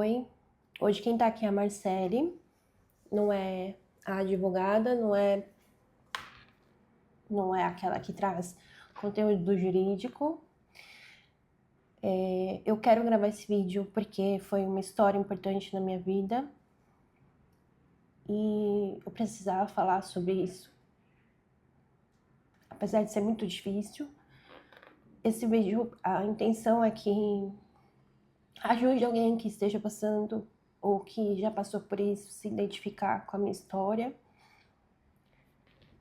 Oi, hoje quem tá aqui é a Marcele, não é a advogada, não é aquela que traz conteúdo jurídico. Eu quero gravar esse vídeo porque foi uma história importante na minha vida e eu precisava falar sobre isso. Apesar de ser muito difícil, esse vídeo, a intenção é que ajude alguém que esteja passando ou que já passou por isso, se identificar com a minha história.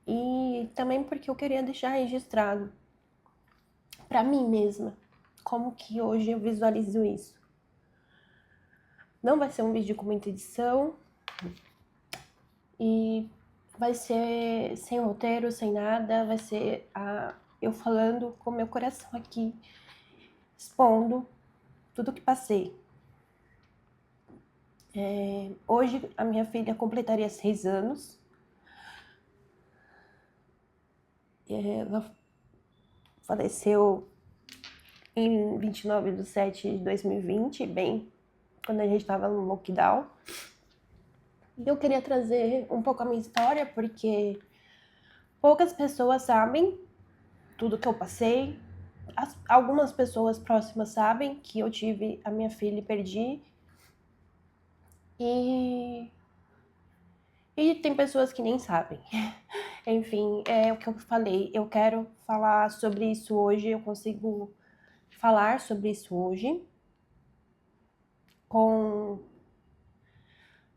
E também porque eu queria deixar registrado para mim mesma como que hoje eu visualizo isso. Não vai ser um vídeo com muita edição e vai ser sem roteiro, sem nada, vai ser eu falando com meu coração aqui, expondo tudo que passei. Hoje a minha filha completaria 6 anos. Ela faleceu em 29/7/2020, bem quando a gente estava no lockdown. E eu queria trazer um pouco a minha história, porque poucas pessoas sabem tudo que eu passei. Algumas pessoas próximas sabem que eu tive a minha filha e perdi. E tem pessoas que nem sabem. Enfim, é o que eu falei. Eu quero falar sobre isso hoje. Eu consigo falar sobre isso hoje com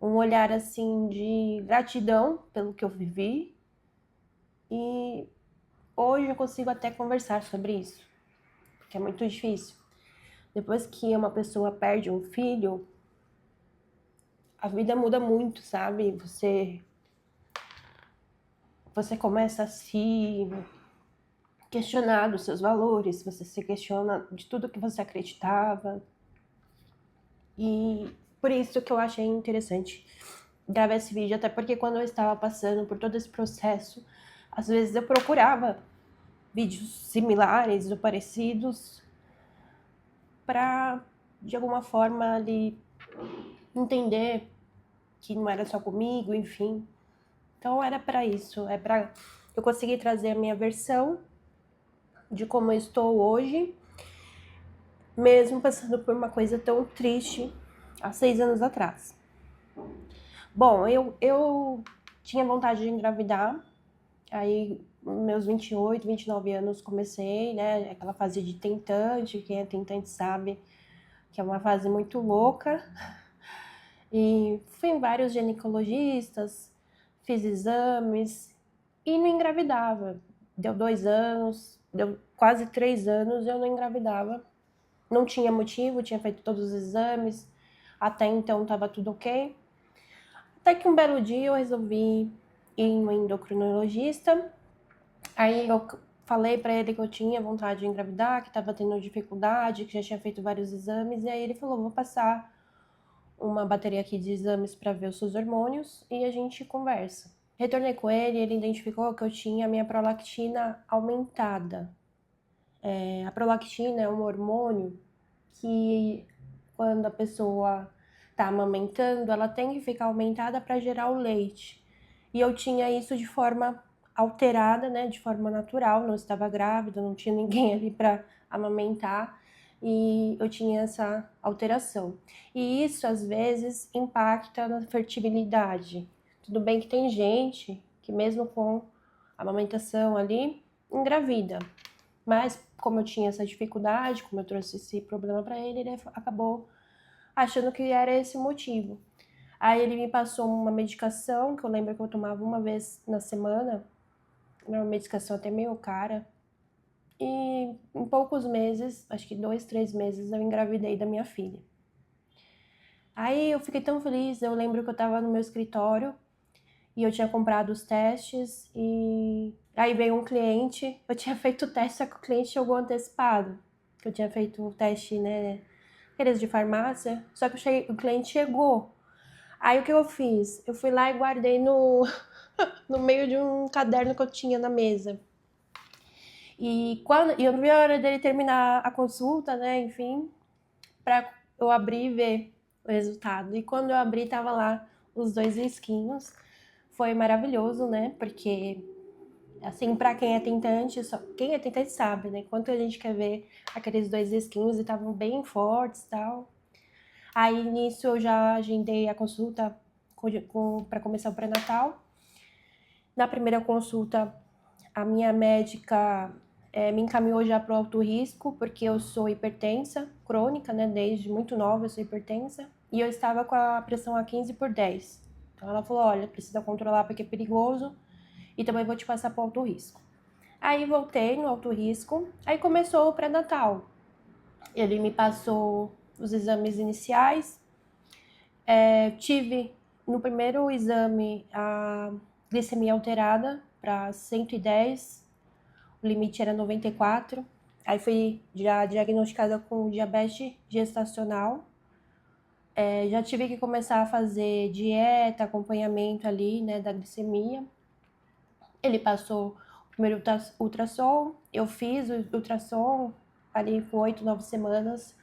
um olhar assim de gratidão pelo que eu vivi. E hoje eu consigo até conversar sobre isso, porque é muito difícil. Depois que uma pessoa perde um filho, a vida muda muito, sabe? Você começa a se questionar dos seus valores, você se questiona de tudo que você acreditava. E por isso que eu achei interessante gravar esse vídeo, até porque quando eu estava passando por todo esse processo, às vezes eu procurava vídeos similares ou parecidos para, de alguma forma, ali entender que não era só comigo, enfim. Então era para isso, é para eu conseguir trazer a minha versão de como eu estou hoje, mesmo passando por uma coisa tão triste há 6 anos atrás. Bom, eu tinha vontade de engravidar, aí meus 28, 29 anos comecei, né, aquela fase de tentante, quem é tentante sabe que é uma fase muito louca. E fui em vários ginecologistas, fiz exames e não engravidava. Deu 2 anos, deu quase 3 anos, eu não engravidava. Não tinha motivo, tinha feito todos os exames, até então estava tudo ok. Até que um belo dia eu resolvi ir em um endocrinologista. Aí eu falei para ele que eu tinha vontade de engravidar, que estava tendo dificuldade, que já tinha feito vários exames. E aí ele falou, vou passar uma bateria aqui de exames para ver os seus hormônios e a gente conversa. Retornei com ele, ele identificou que eu tinha a minha prolactina aumentada. A prolactina é um hormônio que, quando a pessoa está amamentando, ela tem que ficar aumentada para gerar o leite. E eu tinha isso de forma alterada, né, de forma natural, não estava grávida, não tinha ninguém ali para amamentar. E eu tinha essa alteração. E isso, às vezes, impacta na fertilidade. Tudo bem que tem gente que mesmo com a amamentação ali, engravida. Mas, como eu tinha essa dificuldade, como eu trouxe esse problema para ele, ele acabou achando que era esse o motivo. Aí ele me passou uma medicação, que eu lembro que eu tomava uma vez na semana, uma medicação até meio cara. E em poucos meses, acho que 2, 3 meses, eu engravidei da minha filha. Aí eu fiquei tão feliz, eu lembro que eu tava no meu escritório e eu tinha comprado os testes e aí veio um cliente, eu tinha feito o teste, só que o cliente chegou antecipado, que eu tinha feito o teste, né, aqueles de farmácia, só que o cliente chegou. Aí o que eu fiz? Eu fui lá e guardei no meio de um caderno que eu tinha na mesa. E eu não vi a hora dele terminar a consulta, né, enfim, pra eu abrir e ver. o resultado. E quando eu abri, tava lá os 2 risquinhos. Foi maravilhoso, né? Porque, assim, pra quem é tentante, quem é tentante sabe, né? Quanto a gente quer ver aqueles 2 risquinhos e estavam bem fortes e tal. Aí, nisso, eu já agendei a consulta para começar o pré-natal. Na primeira consulta, a minha médica me encaminhou já para o alto risco, porque eu sou hipertensa crônica, né? Desde muito nova eu sou hipertensa. E eu estava com a pressão a 15/10. Então ela falou, olha, precisa controlar porque é perigoso e também vou te passar para o alto risco. Aí voltei no alto risco, aí começou o pré-natal. Ele me passou os exames iniciais. Tive no primeiro exame a glicemia alterada para 110, o limite era 94. Aí fui já diagnosticada com diabetes gestacional. Já tive que começar a fazer dieta, acompanhamento ali, né, da glicemia. Ele passou o primeiro ultrassom, eu fiz o ultrassom ali com 8, 9 semanas.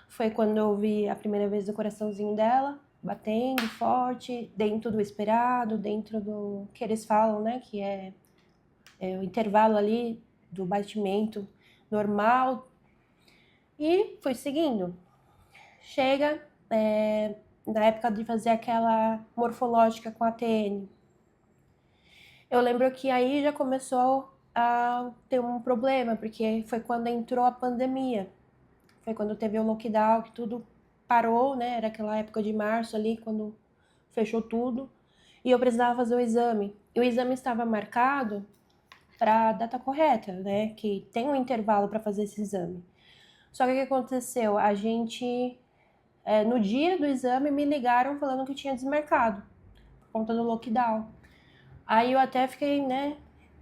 Foi quando eu vi a primeira vez o coraçãozinho dela, batendo forte, dentro do esperado, dentro do que eles falam, né, que é o intervalo ali do batimento normal. E fui seguindo. Chega na época de fazer aquela morfológica com a TN. Eu lembro que aí já começou a ter um problema, porque foi quando entrou a pandemia. Foi quando teve o lockdown, que tudo parou, né? Era aquela época de março ali, quando fechou tudo. E eu precisava fazer o exame. E o exame estava marcado para a data correta, né? Que tem um intervalo para fazer esse exame. Só que o que aconteceu? A gente, no dia do exame, me ligaram falando que tinha desmarcado, por conta do lockdown. Aí eu até fiquei, né,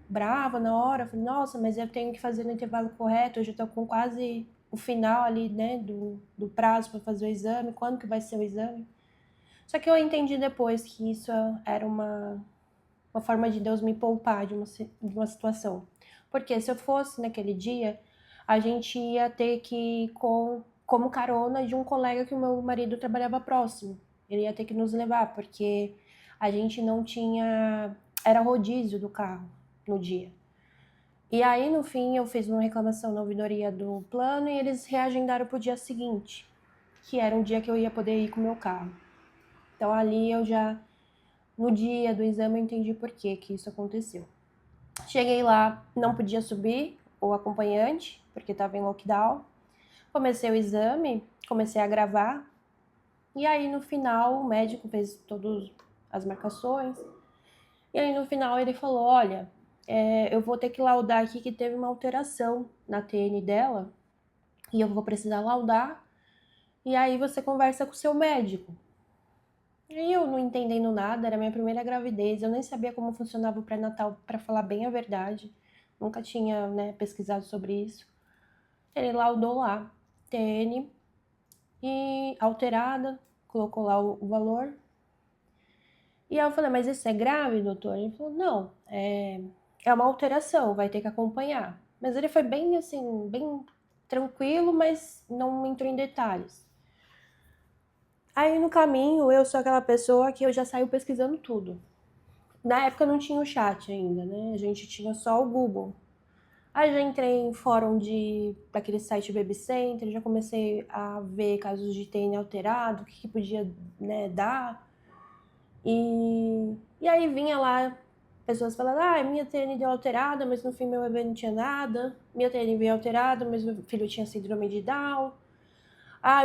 brava na hora. Falei, nossa, mas eu tenho que fazer no intervalo correto, eu já tô com quase o final ali, né, do prazo para fazer o exame, quando que vai ser o exame. Só que eu entendi depois que isso era uma forma de Deus me poupar de uma situação. Porque se eu fosse naquele dia, a gente ia ter que ir como carona de um colega que o meu marido trabalhava próximo. Ele ia ter que nos levar, porque a gente não tinha... Era rodízio do carro no dia. E aí, no fim, eu fiz uma reclamação na ouvidoria do plano e eles reagendaram para o dia seguinte, que era um dia que eu ia poder ir com o meu carro. Então, ali eu já... No dia do exame eu entendi por que isso aconteceu. Cheguei lá, não podia subir o acompanhante, porque estava em lockdown. Comecei o exame, comecei a gravar. E aí, no final, o médico fez todas as marcações. E aí, no final, ele falou, olha, eu vou ter que laudar aqui que teve uma alteração na TN dela. E eu vou precisar laudar. E aí, você conversa com o seu médico. E eu não entendendo nada, era minha primeira gravidez, eu nem sabia como funcionava o pré-natal, para falar bem a verdade. Nunca tinha, né, pesquisado sobre isso. Ele laudou lá, TN, e alterada, colocou lá o valor. E aí eu falei, mas isso é grave, doutor? Ele falou, não, é uma alteração, vai ter que acompanhar. Mas ele foi bem assim, bem tranquilo, mas não entrou em detalhes. Aí no caminho, eu sou aquela pessoa que eu já saio pesquisando tudo. Na época não tinha o chat ainda, né? A gente tinha só o Google. Aí já entrei em fórum daquele site Baby Center, já comecei a ver casos de TN alterado, o que podia, né, dar. E aí vinha lá pessoas falando, minha TN deu alterada, mas no fim meu bebê não tinha nada. Minha TN veio alterada, mas meu filho tinha síndrome de Down.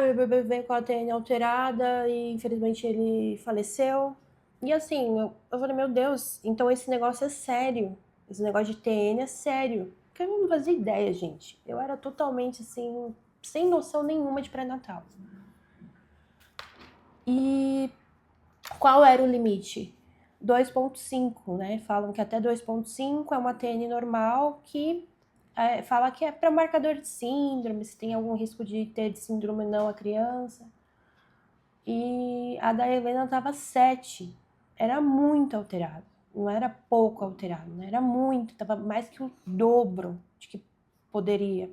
Meu bebê veio com a TN alterada e infelizmente ele faleceu. E assim, eu falei, meu Deus, então esse negócio é sério. Esse negócio de TN é sério. Porque eu não fazia ideia, gente. Eu era totalmente assim, sem noção nenhuma de pré-natal. E qual era o limite? 2,5, né? Falam que até 2,5 é uma TN normal que fala que é para marcador de síndrome, se tem algum risco de ter de síndrome ou não a criança. E a da Helena estava 7. Era muito alterado. Não era pouco alterado, né? Era muito. Estava mais que o dobro de que poderia.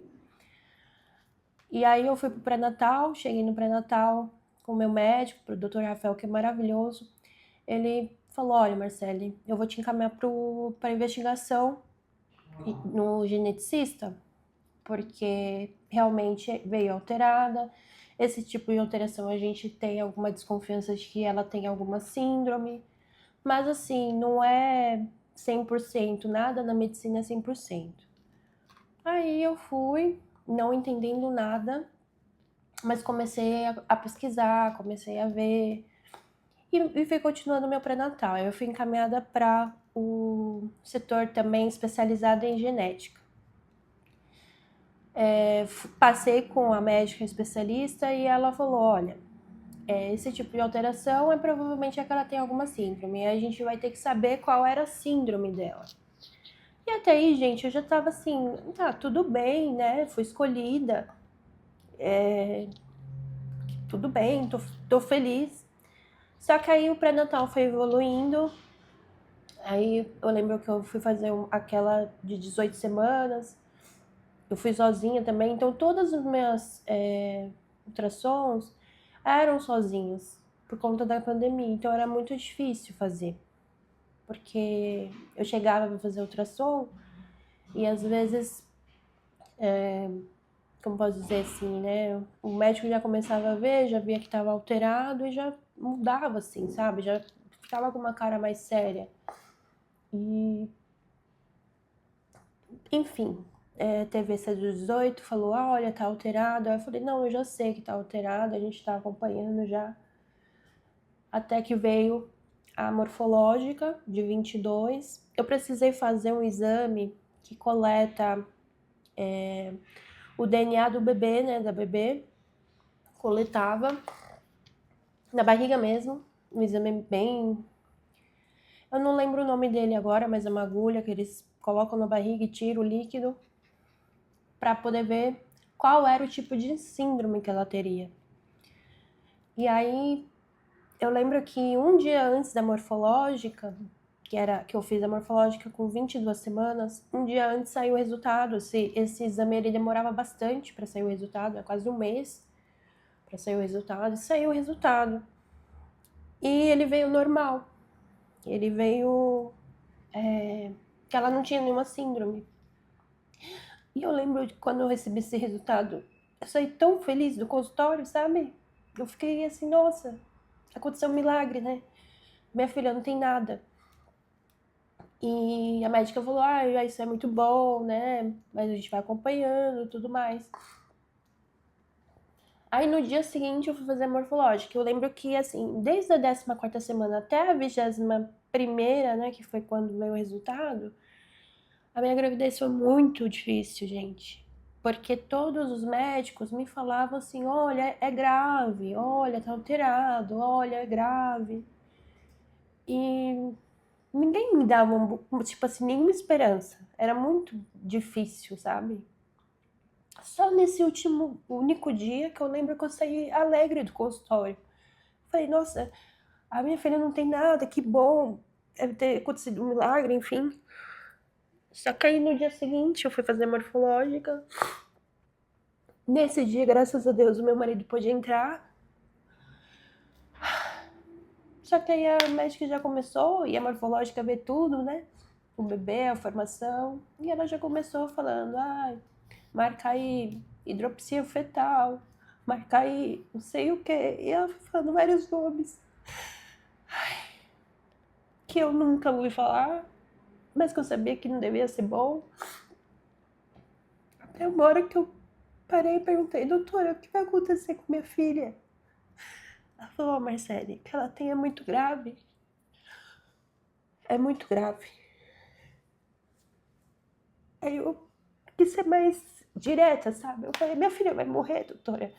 E aí eu fui pro pré-natal, cheguei no pré-natal. com o meu médico, pro Dr. Rafael, que é maravilhoso. Ele falou: olha, Marcele, eu vou te encaminhar para investigação no geneticista, porque realmente veio alterada. Esse tipo de alteração a gente tem alguma desconfiança de que ela tem alguma síndrome, mas assim, não é 100%, nada na medicina é 100%. Aí eu fui, não entendendo nada, mas comecei a pesquisar, comecei a ver e fui continuando meu pré-natal. Eu fui encaminhada para o setor também especializado em genética. Passei com a médica especialista e ela falou: olha, esse tipo de alteração provavelmente é que ela tem alguma síndrome. E a gente vai ter que saber qual era a síndrome dela. E até aí, gente, eu já tava assim, tá, tudo bem, né? Fui escolhida, tudo bem, tô feliz. Só que aí o pré-natal foi evoluindo. Aí eu lembro que eu fui fazer aquela de 18 semanas. Eu fui sozinha também, então todas as minhas ultrassons eram sozinhas por conta da pandemia, então era muito difícil fazer, porque eu chegava para fazer ultrassom e às vezes, como posso dizer assim, né, o médico já começava a ver, já via que estava alterado e já mudava assim, sabe, já ficava com uma cara mais séria. E enfim, teve essa de 18, falou: olha, tá alterado. Aí eu falei: não, eu já sei que tá alterado, a gente tá acompanhando já. Até que veio a morfológica de 22. Eu precisei fazer um exame que coleta o DNA do bebê, né, da bebê. Coletava na barriga mesmo, um exame bem... Eu não lembro o nome dele agora, mas é uma agulha que eles colocam na barriga e tiram o líquido para poder ver qual era o tipo de síndrome que ela teria. E aí eu lembro que um dia antes da morfológica, que eu fiz a morfológica com 22 semanas, um dia antes saiu o resultado. Esse exame ele demorava bastante para sair o resultado, quase um mês para sair o resultado, e saiu o resultado. E ele veio normal. Ele veio que ela não tinha nenhuma síndrome. E eu lembro de quando eu recebi esse resultado, eu saí tão feliz do consultório, sabe? Eu fiquei assim, nossa, aconteceu um milagre, né? Minha filha não tem nada. E a médica falou: isso é muito bom, né? Mas a gente vai acompanhando e tudo mais. Aí no dia seguinte eu fui fazer a morfológica. Eu lembro que, assim, desde a 14ª semana até a 21ª, né? Que foi quando veio o resultado, a minha gravidez foi muito difícil, gente. Porque todos os médicos me falavam assim: olha, é grave, olha, tá alterado, olha, é grave. E ninguém me dava, tipo assim, nenhuma esperança. Era muito difícil, sabe? Só nesse único dia que eu lembro que eu saí alegre do consultório. Falei: nossa, a minha filha não tem nada, que bom. Deve ter acontecido um milagre, enfim. Só que aí no dia seguinte eu fui fazer morfológica. Nesse dia, graças a Deus, o meu marido pôde entrar. Só que aí a médica já começou, e a morfológica vê tudo, né? O bebê, a formação. E ela já começou falando: marca aí hidropsia fetal, marca aí não sei o quê. E ela foi falando vários nomes que eu nunca ouvi falar, mas que eu sabia que não devia ser bom. Até uma hora que eu parei e perguntei: doutora, o que vai acontecer com minha filha? Ela falou: Marcele, que ela tem é muito grave. É muito grave. Aí eu quis ser mais direta, sabe? Eu falei: minha filha vai morrer, doutora?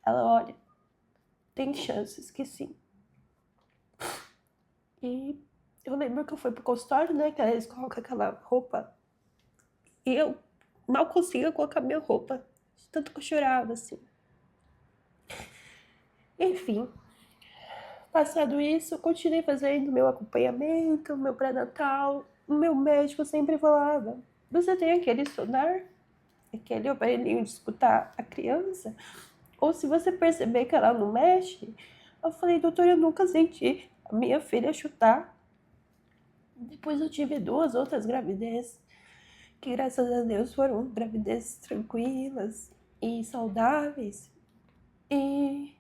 Ela: olha, tem chances que sim. E eu lembro que eu fui pro consultório, né? Que eles colocam aquela roupa. E eu mal conseguia colocar minha roupa. De tanto que eu chorava, assim. Enfim, passado isso, eu continuei fazendo meu acompanhamento, meu pré-natal. O meu médico sempre falava: você tem aquele sonar? Aquele aparelhinho de escutar a criança? Ou se você perceber que ela não mexe, eu falei, doutora, eu nunca senti a minha filha chutar. Depois eu tive 2 outras gravidezes, que graças a Deus foram gravidezes tranquilas e saudáveis. E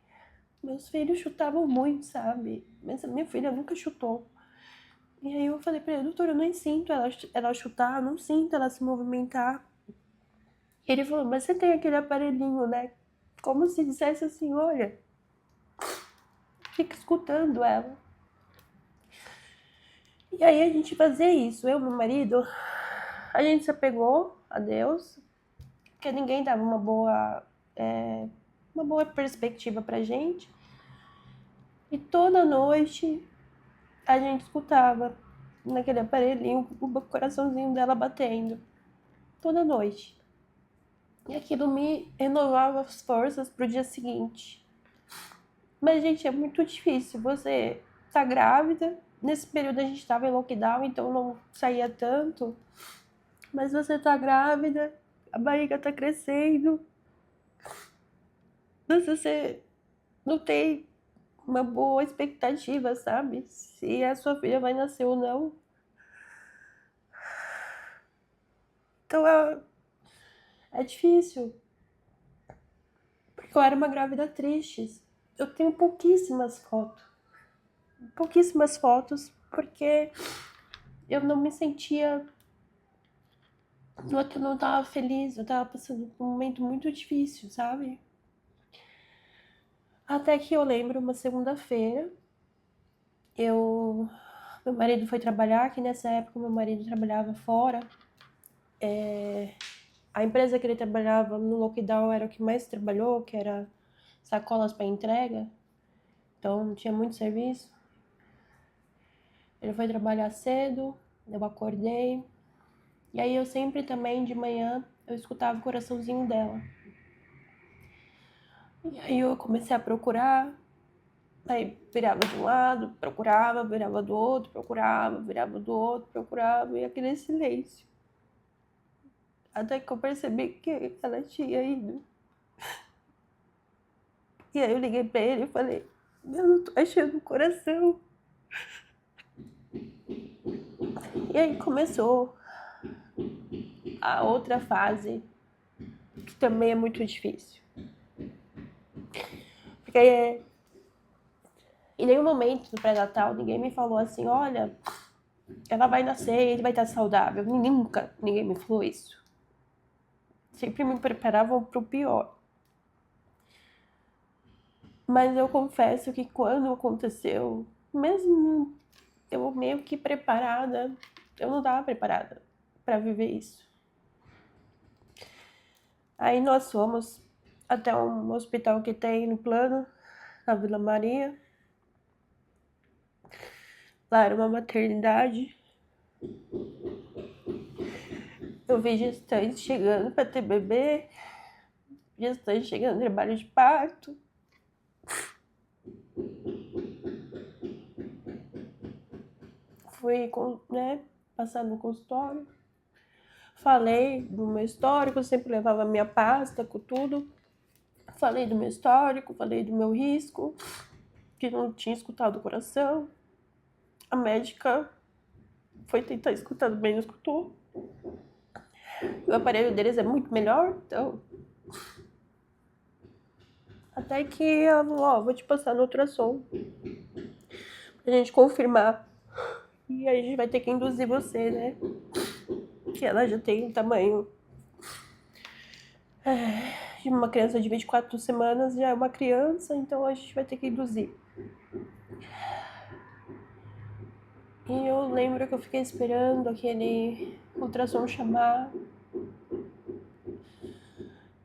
meus filhos chutavam muito, sabe? Mas a minha filha nunca chutou. E aí eu falei pra ele, doutora, eu nem sinto ela chutar, não sinto ela se movimentar. E ele falou, mas você tem aquele aparelhinho, né? Como se dissesse assim, olha, fica escutando ela. E aí a gente fazia isso, eu e meu marido, a gente se apegou a Deus, porque ninguém dava uma boa perspectiva pra gente. E toda noite a gente escutava naquele aparelhinho o coraçãozinho dela batendo. Toda noite. E aquilo me renovava as forças pro dia seguinte. Mas, gente, é muito difícil. Você tá grávida. Nesse período a gente tava em lockdown, então não saía tanto. Mas você tá grávida, a barriga tá crescendo. Mas você não tem uma boa expectativa, sabe? Se a sua filha vai nascer ou não. Então é difícil. Porque eu era uma grávida triste. Eu tenho pouquíssimas fotos. Pouquíssimas fotos, porque eu não me sentia. Eu não tava feliz, eu tava passando por um momento muito difícil, sabe? Até que eu lembro uma segunda-feira, meu marido foi trabalhar, que nessa época meu marido trabalhava fora. A empresa que ele trabalhava no lockdown era o que mais trabalhou, que era sacolas para entrega. Então não tinha muito serviço. Ele foi trabalhar cedo, eu acordei. E aí eu sempre também, de manhã, eu escutava o coraçãozinho dela. E aí eu comecei a procurar. Aí virava de um lado, procurava, virava do outro, procurava, virava do outro, procurava. E aquele silêncio. Até que eu percebi que ela tinha ido. E aí eu liguei pra ele e falei, eu não tô achando o coração. E aí começou a outra fase, que também é muito difícil. Porque em nenhum momento do pré-natal ninguém me falou assim, olha, ela vai nascer e ele vai estar saudável. Nunca ninguém me falou isso. Sempre me preparavam pro pior. Mas eu confesso que quando aconteceu, mesmo eu meio que preparada, eu não estava preparada para viver isso. Aí nós fomos até um hospital que tem no plano, na Vila Maria. Lá era uma maternidade. Eu vi gestantes chegando para ter bebê, gestantes chegando em trabalho de parto. Fui, passar no consultório. Falei do meu histórico, sempre levava minha pasta com tudo. Falei do meu histórico, falei do meu risco, que não tinha escutado o coração. A médica foi tentar escutar, bem, não escutou. O aparelho deles é muito melhor, então... Até que ela falou, vou te passar no ultrassom pra gente confirmar. E aí a gente vai ter que induzir você, né? Que ela já tem um tamanho de uma criança de 24 semanas, já é uma criança, então a gente vai ter que induzir. E eu lembro que eu fiquei esperando aquele ultrassom chamar.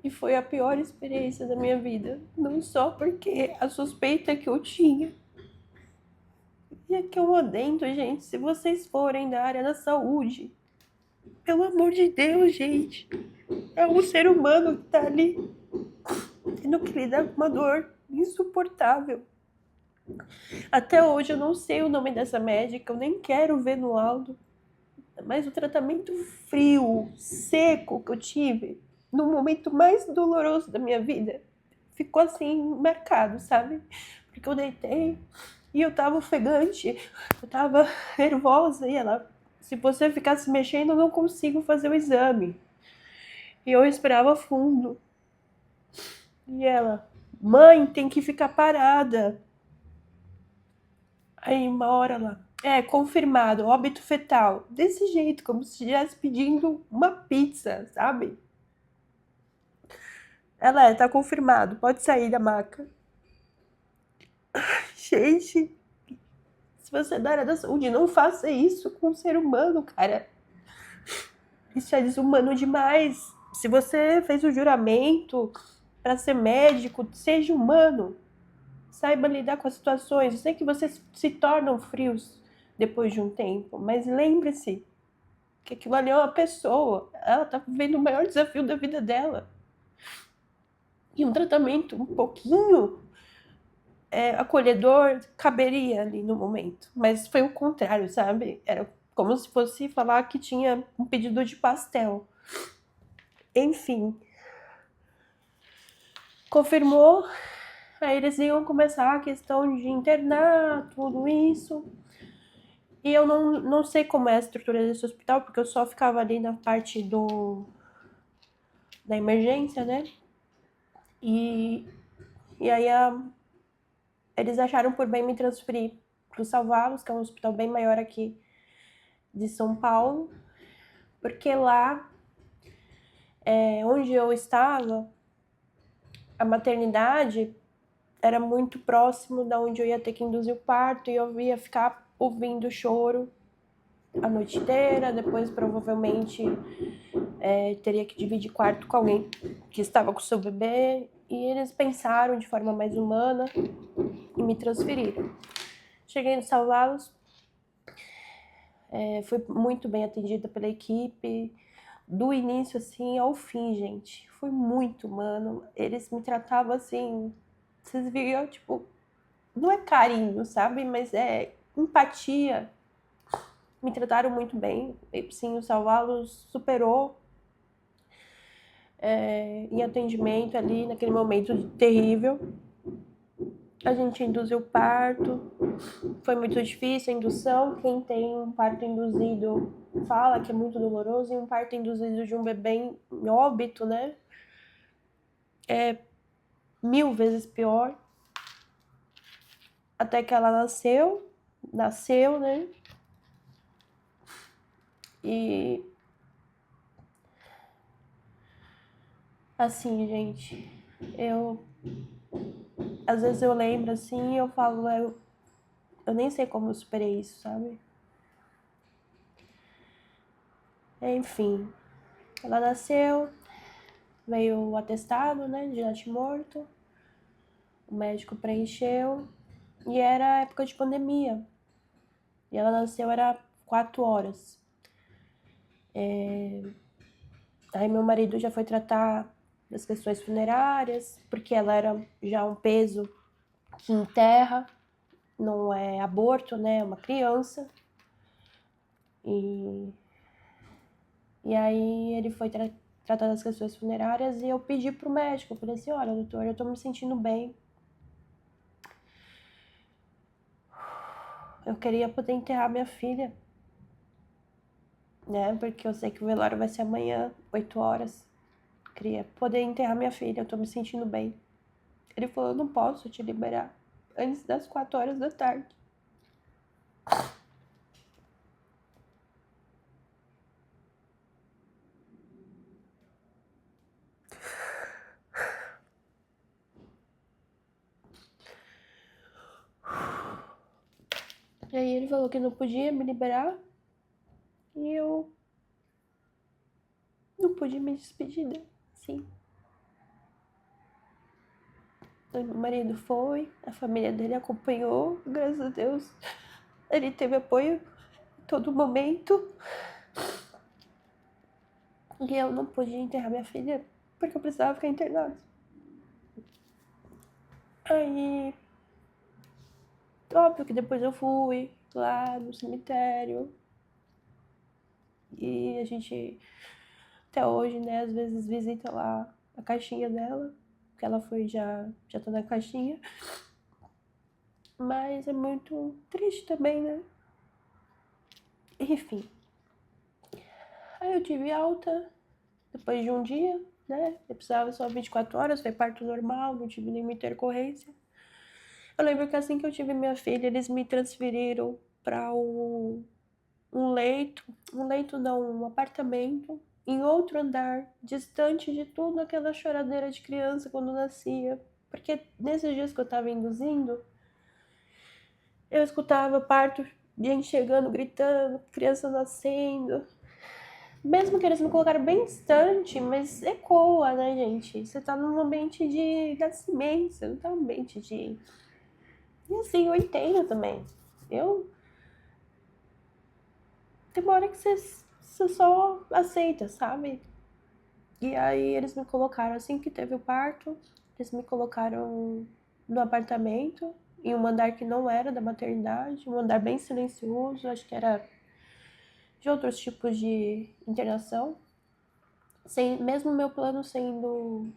E foi a pior experiência da minha vida. Não só porque a suspeita que eu tinha. E aqui eu adendo, gente, se vocês forem da área da saúde, pelo amor de Deus, gente, é um ser humano que tá ali tendo que lidar com uma dor insuportável. Até hoje eu não sei o nome dessa médica, eu nem quero ver no laudo. Mas o tratamento frio, seco que eu tive no momento mais doloroso da minha vida ficou assim, marcado, sabe? Porque eu deitei e eu tava ofegante, eu tava nervosa, e ela, se você ficar se mexendo, eu não consigo fazer o exame. E eu respirava fundo. E ela, mãe, tem que ficar parada. Aí uma hora lá, confirmado, óbito fetal. Desse jeito, como se estivesse pedindo uma pizza, sabe? Ela tá confirmado, pode sair da maca. Gente, se você é da área da saúde, não faça isso com um ser humano, cara. Isso é desumano demais. Se você fez o juramento para ser médico, seja humano. Saiba lidar com as situações. Eu sei que vocês se tornam frios depois de um tempo, mas lembre-se que aquilo ali é uma pessoa. Ela tá vivendo o maior desafio da vida dela. E um tratamento um pouquinho acolhedor caberia ali no momento. Mas foi o contrário, sabe? Era como se fosse falar que tinha um pedido de pastel. Enfim, confirmou. Aí eles iam começar a questão de internar, tudo isso. E eu não sei como é a estrutura desse hospital, porque eu só ficava ali na parte da emergência, né? E aí eles acharam por bem me transferir para o Salvalos, que é um hospital bem maior aqui de São Paulo, porque lá onde eu estava, a maternidade era muito próximo da onde eu ia ter que induzir o parto, e eu ia ficar ouvindo choro a noite inteira. Depois provavelmente teria que dividir quarto com alguém que estava com o seu bebê, e eles pensaram de forma mais humana e me transferiram. Cheguei no Salvalos, fui muito bem atendida pela equipe, do início assim ao fim, gente. Foi muito humano. Eles me tratavam assim, vocês viram, tipo, não é carinho, sabe? Mas é empatia. Me trataram muito bem. E, sim, o Salvalos superou em atendimento ali naquele momento terrível. A gente induziu o parto, foi muito difícil a indução. Quem tem um parto induzido fala que é muito doloroso, e um parto induzido de um bebê em óbito, né, é 1000 vezes pior. Até que ela nasceu, né, e assim, gente, às vezes eu lembro assim e eu falo, eu nem sei como eu superei isso, sabe? Enfim, ela nasceu, veio o atestado, né, de natimorto, o médico preencheu, e era época de pandemia. E ela nasceu, era 4 horas. Aí meu marido já foi tratar das questões funerárias, porque ela era já um peso que enterra, não é aborto, né, é uma criança. E aí ele foi tratar das questões funerárias, e eu pedi pro médico, eu falei assim, olha, doutor, eu tô me sentindo bem. Eu queria poder enterrar minha filha, né, porque eu sei que o velório vai ser amanhã, 8 horas. Eu queria poder enterrar minha filha, eu tô me sentindo bem. Ele falou, eu não posso te liberar antes das 4 horas da tarde. E aí ele falou que não podia me liberar, e eu não pude me despedir dele, sim. Então, meu marido foi, a família dele acompanhou, graças a Deus. Ele teve apoio em todo momento. E eu não podia enterrar minha filha porque eu precisava ficar internada. Aí, óbvio que depois eu fui lá no cemitério. E a gente, até hoje, né, às vezes visita lá a caixinha dela. porque ela foi já tá na caixinha. Mas é muito triste também, né? Enfim. Aí eu tive alta depois de um dia, né? Eu precisava só 24 horas, foi parto normal, não tive nenhuma intercorrência. Eu lembro que assim que eu tive minha filha, eles me transferiram para um leito não, um apartamento em outro andar, distante de tudo aquela choradeira de criança quando nascia. Porque nesses dias que eu tava induzindo, eu escutava parto, gente chegando, gritando, criança nascendo. Mesmo que eles me colocaram bem distante, mas ecoa, né, gente? Você tá num ambiente de nascimento, você não tá num ambiente de... E assim, eu entendo também. Eu... Tem uma hora que você só aceita, sabe? E aí eles me colocaram, assim que teve o parto, eles me colocaram no apartamento, em um andar que não era da maternidade, um andar bem silencioso, acho que era de outros tipos de internação. Mesmo meu plano sendo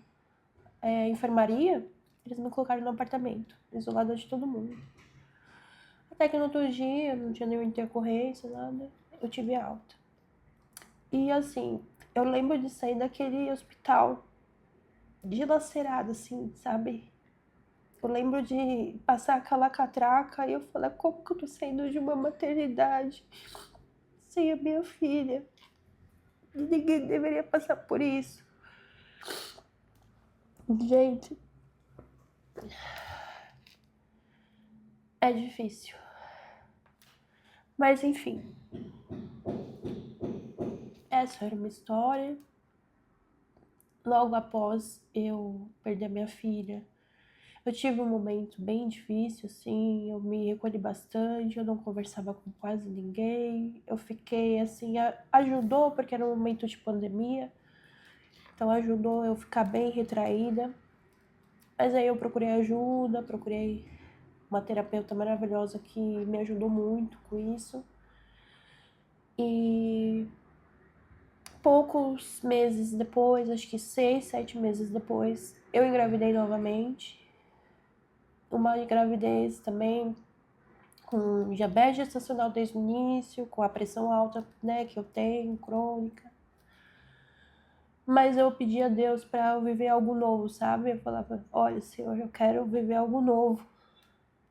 enfermaria, eles me colocaram no apartamento, isolada de todo mundo. Até que no outro dia, não tinha nenhuma intercorrência, nada, eu tive alta. E assim, eu lembro de sair daquele hospital dilacerada, assim, sabe? Eu lembro de passar aquela catraca e eu falei, como que eu tô saindo de uma maternidade sem a minha filha? Ninguém deveria passar por isso. Gente, é difícil. Mas enfim, essa era uma história. Logo após eu perder minha filha, eu tive um momento bem difícil, assim, eu me recolhi bastante, eu não conversava com quase ninguém, eu fiquei, assim, ajudou porque era um momento de pandemia, então ajudou eu ficar bem retraída, mas aí eu procurei ajuda, procurei uma terapeuta maravilhosa que me ajudou muito com isso, e poucos meses depois, acho que 6, 7 meses depois, eu engravidei novamente, uma gravidez também com diabetes gestacional desde o início, com a pressão alta, né, que eu tenho, crônica. Mas eu pedi a Deus para eu viver algo novo, sabe? Eu falava, olha, Senhor, eu quero viver algo novo.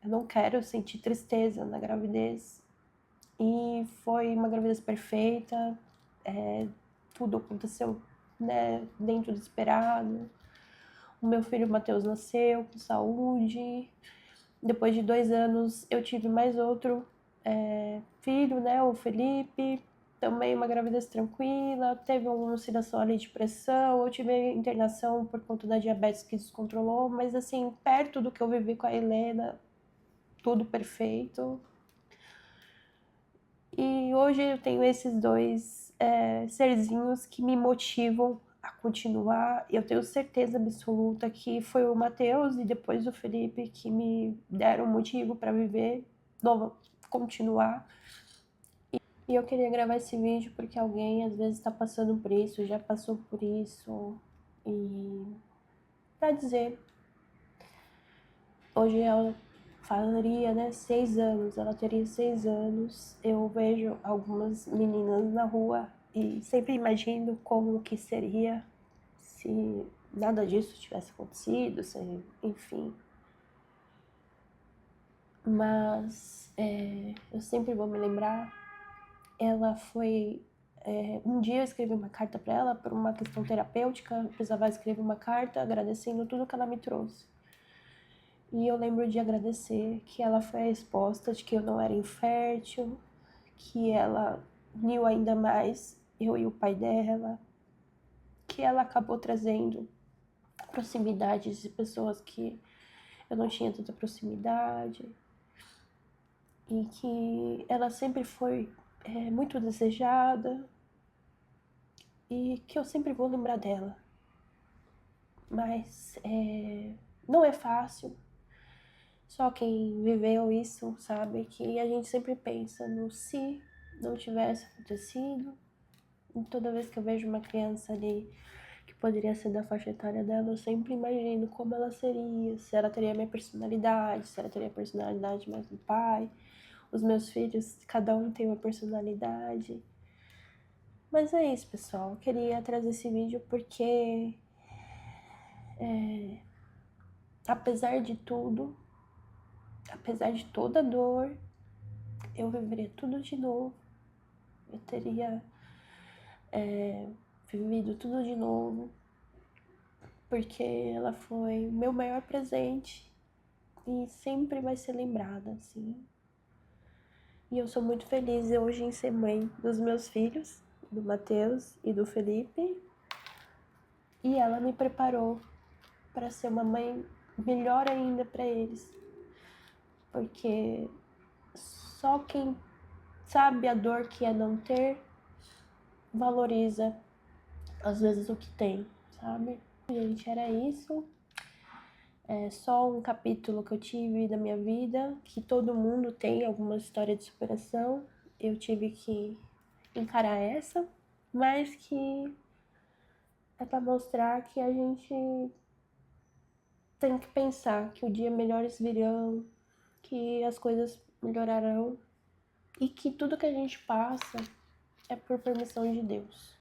Eu não quero sentir tristeza na gravidez. E foi uma gravidez perfeita, tudo aconteceu, né, dentro do esperado. O meu filho Matheus nasceu com saúde. Depois de 2 anos, eu tive mais outro filho, né, o Felipe, também uma gravidez tranquila, teve uma oscilação ali de pressão, eu tive internação por conta da diabetes que descontrolou, mas assim, perto do que eu vivi com a Helena, tudo perfeito. E hoje eu tenho esses dois serzinhos que me motivam a continuar. Eu tenho certeza absoluta que foi o Matheus e depois o Felipe que me deram motivo para viver, continuar. E eu queria gravar esse vídeo porque alguém às vezes está passando por isso, já passou por isso. E para dizer, hoje ela faria, né, 6 anos, ela teria 6 anos. Eu vejo algumas meninas na rua e sempre imagino como que seria se nada disso tivesse acontecido, enfim. Mas eu sempre vou me lembrar, ela foi... um dia eu escrevi uma carta para ela por uma questão terapêutica, eu precisava escrever uma carta agradecendo tudo que ela me trouxe. E eu lembro de agradecer que ela foi a resposta de que eu não era infértil, que ela uniu ainda mais eu e o pai dela, que ela acabou trazendo proximidades de pessoas que eu não tinha tanta proximidade, e que ela sempre foi muito desejada, e que eu sempre vou lembrar dela. Mas não é fácil. Só quem viveu isso sabe que a gente sempre pensa no se não tivesse acontecido. E toda vez que eu vejo uma criança ali que poderia ser da faixa etária dela, eu sempre imagino como ela seria, se ela teria a minha personalidade, se ela teria a personalidade mais do pai. Os meus filhos, cada um tem uma personalidade. Mas é isso, pessoal. Eu queria trazer esse vídeo porque, apesar de tudo, apesar de toda a dor, eu viveria tudo de novo. Eu teria vivido tudo de novo, porque ela foi o meu maior presente e sempre vai ser lembrada, assim. E eu sou muito feliz hoje em ser mãe dos meus filhos, do Matheus e do Felipe. E ela me preparou para ser uma mãe melhor ainda para eles. Porque só quem sabe a dor que é não ter, valoriza às vezes o que tem, sabe? Gente, era isso. É só um capítulo que eu tive da minha vida, que todo mundo tem alguma história de superação. Eu tive que encarar essa, mas que é para mostrar que a gente tem que pensar que o dia melhores virão, que as coisas melhorarão e que tudo que a gente passa é por permissão de Deus.